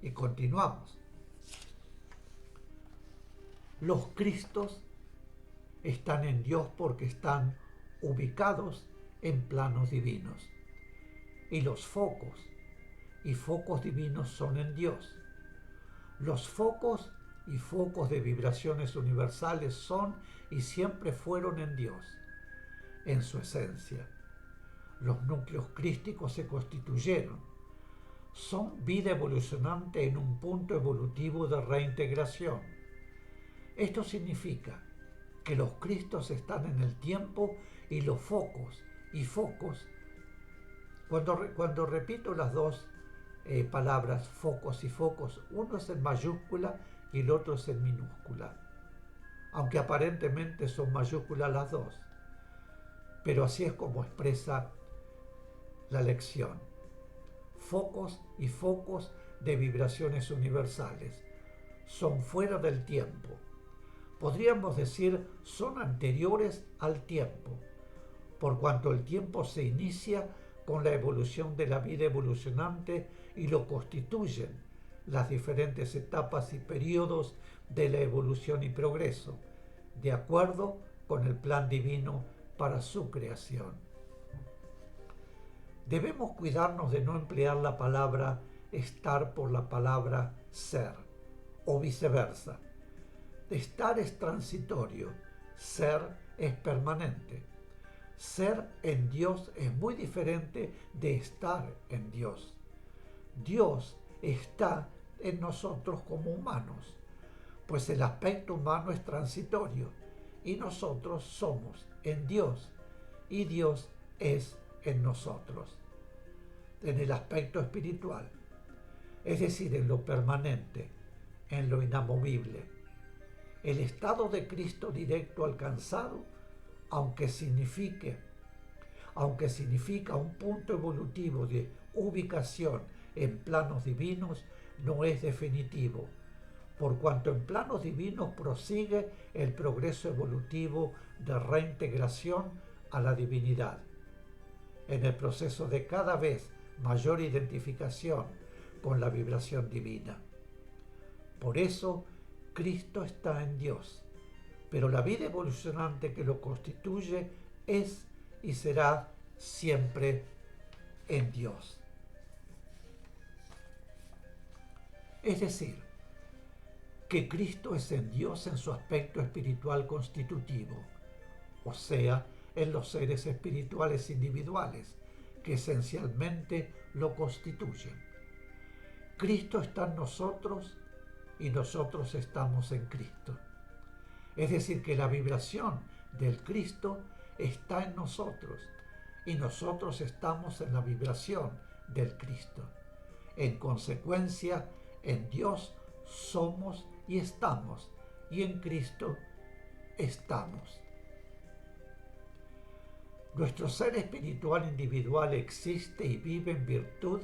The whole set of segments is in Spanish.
Y continuamos. Los Cristos están en Dios porque están ubicados en planos divinos. Y los focos y focos divinos son en Dios. Los focos y focos de vibraciones universales son y siempre fueron en Dios, en su esencia. Los núcleos crísticos se constituyeron. Son vida evolucionante en un punto evolutivo de reintegración. Esto significa que los Cristos están en el tiempo y los focos y focos. Cuando repito las dos palabras, focos y focos, uno es en mayúscula y el otro es en minúscula, aunque aparentemente son mayúsculas las dos, pero así es como expresa la lección. Focos y focos de vibraciones universales son fuera del tiempo. Podríamos decir son anteriores al tiempo, por cuanto el tiempo se inicia con la evolución de la vida evolucionante y lo constituyen las diferentes etapas y periodos de la evolución y progreso, de acuerdo con el plan divino para su creación. Debemos cuidarnos de no emplear la palabra estar por la palabra ser, o viceversa. Estar es transitorio, ser es permanente. Ser en Dios es muy diferente de estar en Dios. Dios está en nosotros como humanos, pues el aspecto humano es transitorio y nosotros somos en Dios y Dios es en nosotros. En el aspecto espiritual, es decir, en lo permanente, en lo inamovible. El estado de Cristo directo alcanzado, aunque significa un punto evolutivo de ubicación en planos divinos, no es definitivo, por cuanto en planos divinos prosigue el progreso evolutivo de reintegración a la divinidad. En el proceso de cada vez mayor identificación con la vibración divina. Por eso, Cristo está en Dios, pero la vida evolucionante que lo constituye es y será siempre en Dios. Es decir, que Cristo es en Dios en su aspecto espiritual constitutivo, o sea, en los seres espirituales individuales, que esencialmente lo constituyen. Cristo está en nosotros y nosotros estamos en Cristo. Es decir, que la vibración del Cristo está en nosotros y nosotros estamos en la vibración del Cristo. En consecuencia, en Dios somos y estamos, y en Cristo estamos. Nuestro ser espiritual individual existe y vive en virtud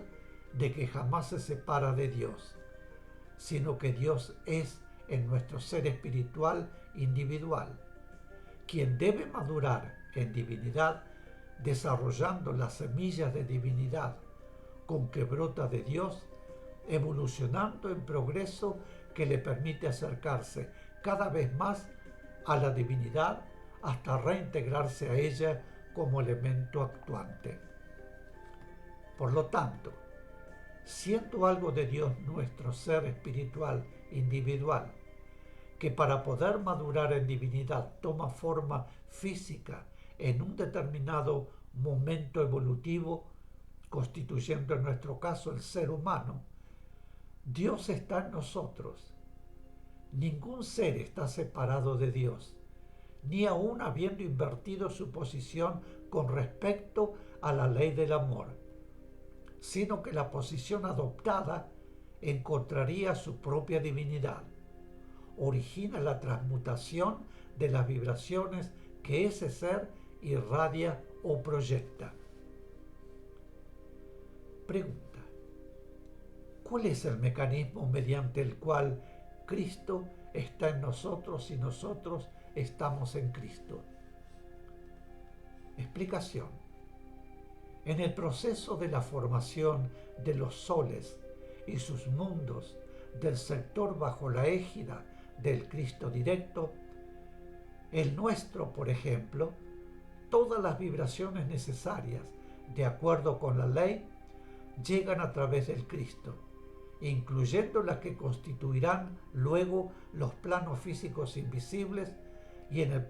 de que jamás se separa de Dios, sino que Dios es en nuestro ser espiritual individual, quien debe madurar en divinidad, desarrollando las semillas de divinidad con que brota de Dios, evolucionando en progreso que le permite acercarse cada vez más a la divinidad hasta reintegrarse a ella como elemento actuante. Por lo tanto, siendo algo de Dios nuestro ser espiritual individual, que para poder madurar en divinidad toma forma física en un determinado momento evolutivo, constituyendo en nuestro caso el ser humano, Dios está en nosotros. Ningún ser está separado de Dios, ni aun habiendo invertido su posición con respecto a la ley del amor, sino que la posición adoptada encontraría su propia divinidad. Origina la transmutación de las vibraciones que ese ser irradia o proyecta. Pregunta: ¿cuál es el mecanismo mediante el cual Cristo está en nosotros y nosotros estamos en Cristo? Explicación: en el proceso de la formación de los soles y sus mundos del sector bajo la égida del Cristo directo, el nuestro, por ejemplo, todas las vibraciones necesarias, de acuerdo con la ley, llegan a través del Cristo, incluyendo las que constituirán luego los planos físicos invisibles y en el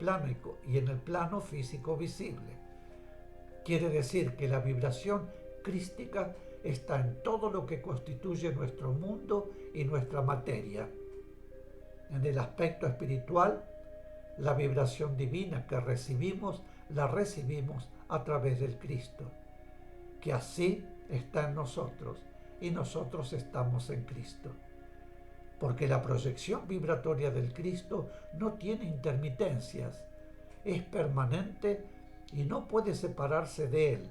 plano físico visible. Quiere decir que la vibración crística está en todo lo que constituye nuestro mundo y nuestra materia. En el aspecto espiritual, la vibración divina que recibimos, la recibimos a través del Cristo, que así está en nosotros y nosotros estamos en Cristo. Porque la proyección vibratoria del Cristo no tiene intermitencias, es permanente y no puede separarse de él,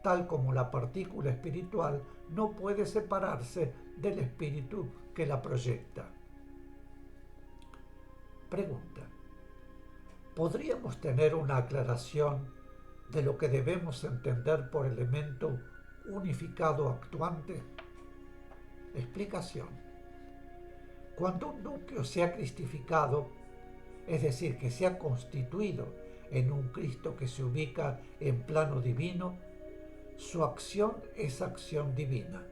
tal como la partícula espiritual no puede separarse del espíritu que la proyecta. Pregunta: ¿podríamos tener una aclaración de lo que debemos entender por elemento unificado actuante? Explicación: cuando un núcleo se ha cristificado, es decir, que se ha constituido en un Cristo que se ubica en plano divino, su acción es acción divina.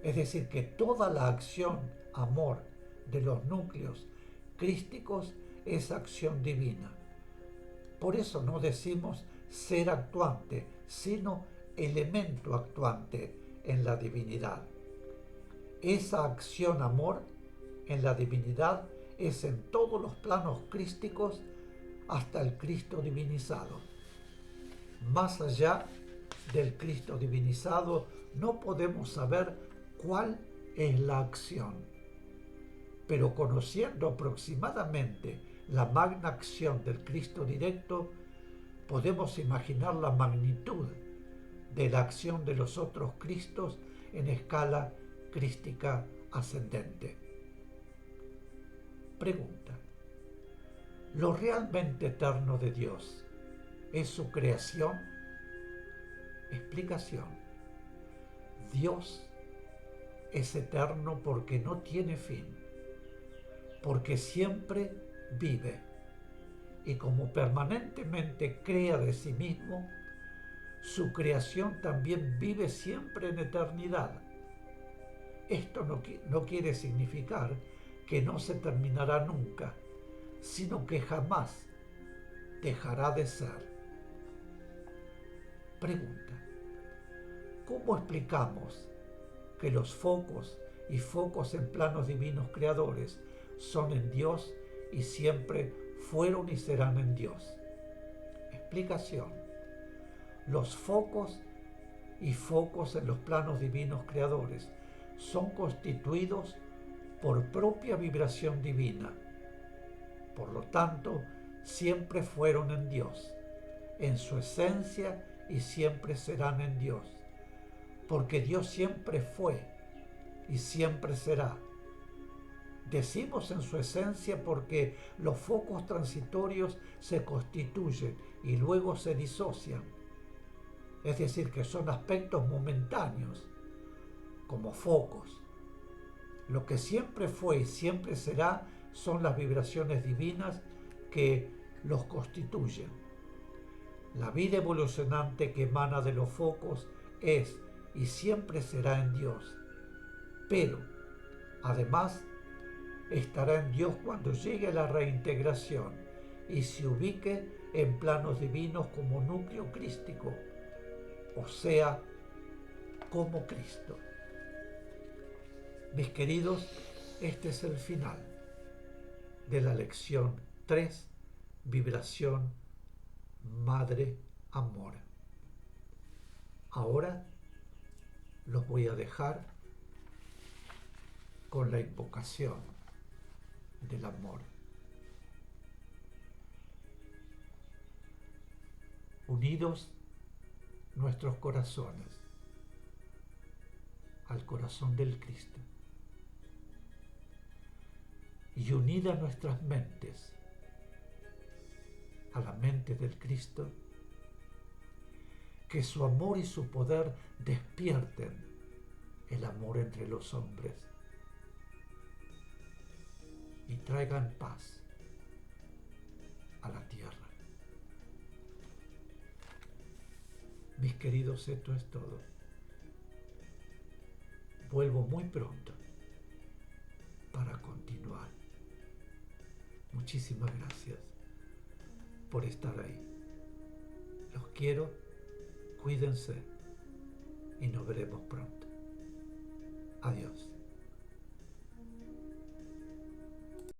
Es decir, que toda la acción, amor, de los núcleos crísticos es acción divina. Por eso no decimos ser actuante, sino elemento actuante en la divinidad. Esa acción amor en la divinidad es en todos los planos crísticos hasta el Cristo divinizado. Más allá del Cristo divinizado no podemos saber cuál es la acción, pero conociendo aproximadamente la magna acción del Cristo directo, podemos imaginar la magnitud de la acción de los otros Cristos en escala crística ascendente. Pregunta: ¿lo realmente eterno de Dios es su creación? Explicación: Dios es eterno porque no tiene fin, porque siempre vive, y como permanentemente crea de sí mismo, su creación también vive siempre en eternidad. Esto no quiere significar que no se terminará nunca, sino que jamás dejará de ser. Pregunta: ¿cómo explicamos que los focos y focos en planos divinos creadores son en Dios y siempre fueron y serán en Dios? Explicación: los focos y focos en los planos divinos creadores son constituidos por propia vibración divina. Por lo tanto, siempre fueron en Dios, en su esencia, y siempre serán en Dios, porque Dios siempre fue y siempre será. Decimos en su esencia porque los focos transitorios se constituyen y luego se disocian, es decir, que son aspectos momentáneos, como focos. Lo que siempre fue y siempre será son las vibraciones divinas que los constituyen. La vida evolucionante que emana de los focos es y siempre será en Dios, pero además estará en Dios cuando llegue a la reintegración y se ubique en planos divinos como núcleo crístico, o sea, como Cristo. Mis queridos, este es el final de la lección 3, vibración Madre Amor. Ahora los voy a dejar con la invocación del amor. Unidos nuestros corazones al corazón del Cristo y unidas nuestras mentes a la mente del Cristo, que su amor y su poder despierten el amor entre los hombres y traigan paz a la tierra. Mis queridos, esto es todo. Vuelvo muy pronto para continuar. Muchísimas gracias por estar ahí. Los quiero, cuídense y nos veremos pronto. Adiós.